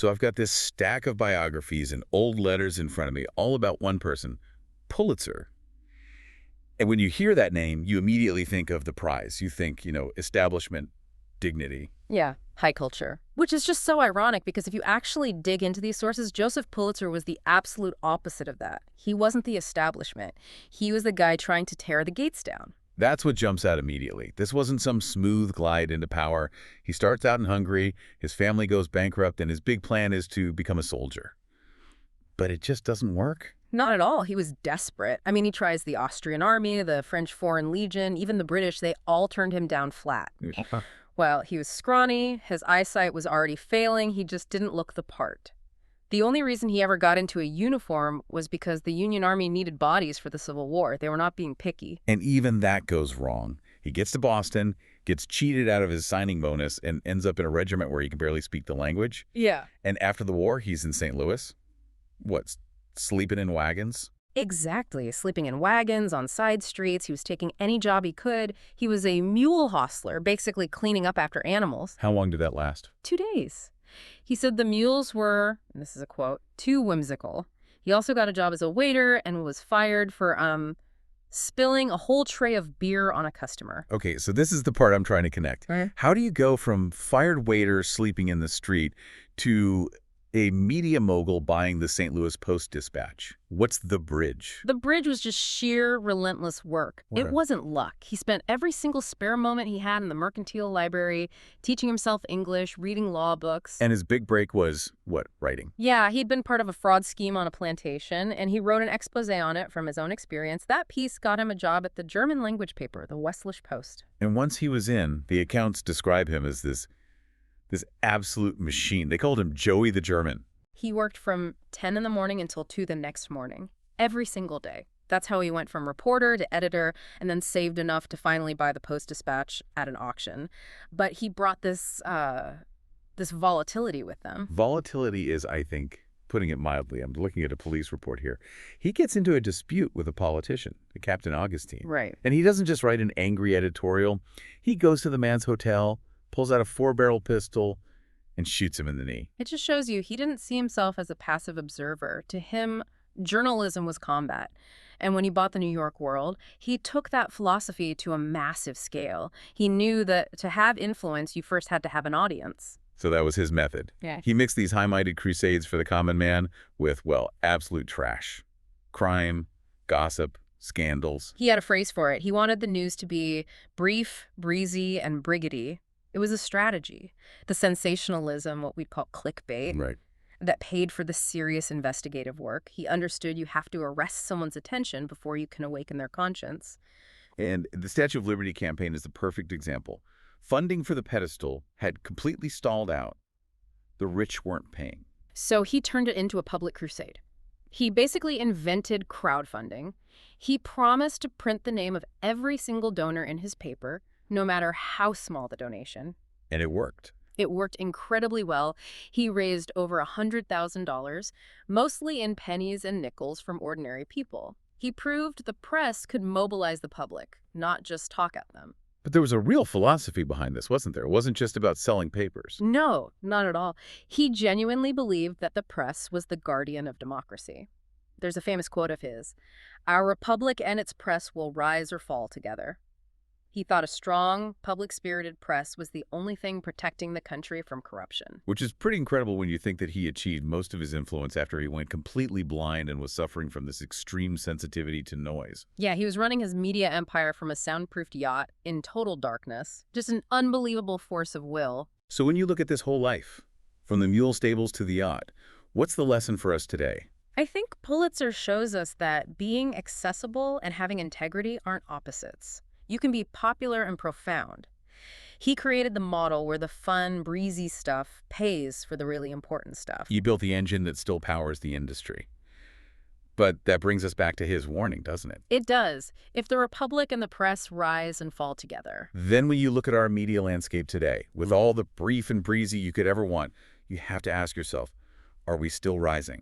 So I've got this stack of biographies and old letters in front of me, all about one person, Pulitzer. And when you hear that name, you immediately think of the prize. You think, establishment, dignity. Yeah, high culture. Which is just so ironic because if you actually dig into these sources, Joseph Pulitzer was the absolute opposite of that. He wasn't the establishment. He was the guy trying to tear the gates down. That's what jumps out immediately. This wasn't some smooth glide into power. He starts out in Hungary, his family goes bankrupt, and his big plan is to become a soldier. But it just doesn't work. Not at all. He was desperate. I mean, he tries the Austrian army, the French Foreign Legion, even the British. They all turned him down flat. Well, he was scrawny, his eyesight was already failing, he just didn't look the part. The only reason he ever got into a uniform was because the Union Army needed bodies for the Civil War. They were not being picky. And even that goes wrong. He gets to Boston, gets cheated out of his signing bonus, and ends up in a regiment where he can barely speak the language. Yeah. And after the war, he's in St. Louis. What, sleeping in wagons? Exactly. Sleeping in wagons, on side streets. He was taking any job he could. He was a mule hostler, basically cleaning up after animals. How long did that last? 2 days. He said the mules were, and this is a quote, too whimsical. He also got a job as a waiter and was fired for spilling a whole tray of beer on a customer. Okay, so this is the part I'm trying to connect. Right. How do you go from fired waiter sleeping in the street to a media mogul buying the St. Louis Post-Dispatch? What's the bridge? The bridge was just sheer, relentless work. It wasn't luck. He spent every single spare moment he had in the mercantile library, teaching himself English, reading law books. And his big break was, what, writing? Yeah, he'd been part of a fraud scheme on a plantation, and he wrote an expose on it from his own experience. That piece got him a job at the German language paper, the Westliche Post. And once he was in, the accounts describe him as this absolute machine. They called him Joey the German. He worked from 10 in the morning until 2 the next morning, every single day. That's how he went from reporter to editor and then saved enough to finally buy the Post-Dispatch at an auction. But he brought this volatility with them. Volatility is, I think, putting it mildly. I'm looking at a police report here. He gets into a dispute with a politician, Captain Augustine. Right. And he doesn't just write an angry editorial. He goes to the man's hotel, pulls out a 4-barrel pistol, and shoots him in the knee. It just shows you he didn't see himself as a passive observer. To him, journalism was combat. And when he bought the New York World, he took that philosophy to a massive scale. He knew that to have influence, you first had to have an audience. So that was his method. Yeah. He mixed these high-minded crusades for the common man with, well, absolute trash. Crime, gossip, scandals. He had a phrase for it. He wanted the news to be brief, breezy, and briggedy. It was a strategy. The sensationalism, what we'd call clickbait, Right. that paid for the serious investigative work. He understood you have to arrest someone's attention before you can awaken their conscience. And the Statue of Liberty campaign is the perfect example. Funding for the pedestal had completely stalled out. The rich weren't paying. So he turned it into a public crusade. He basically invented crowdfunding. He promised to print the name of every single donor in his paper, no matter how small the donation. And it worked. It worked incredibly well. He raised over $100,000, mostly in pennies and nickels from ordinary people. He proved the press could mobilize the public, not just talk at them. But there was a real philosophy behind this, wasn't there? It wasn't just about selling papers. No, not at all. He genuinely believed that the press was the guardian of democracy. There's a famous quote of his, "Our republic and its press will rise or fall together." He thought a strong, public-spirited press was the only thing protecting the country from corruption. Which is pretty incredible when you think that he achieved most of his influence after he went completely blind and was suffering from this extreme sensitivity to noise. Yeah, he was running his media empire from a soundproofed yacht in total darkness. Just an unbelievable force of will. So when you look at this whole life, from the mule stables to the yacht, what's the lesson for us today? I think Pulitzer shows us that being accessible and having integrity aren't opposites. You can be popular and profound. He created the model where the fun, breezy stuff pays for the really important stuff. He built the engine that still powers the industry. But that brings us back to his warning, doesn't it? It does. If the republic and the press rise and fall together. Then when you look at our media landscape today, with all the brief and breezy you could ever want, you have to ask yourself, are we still rising?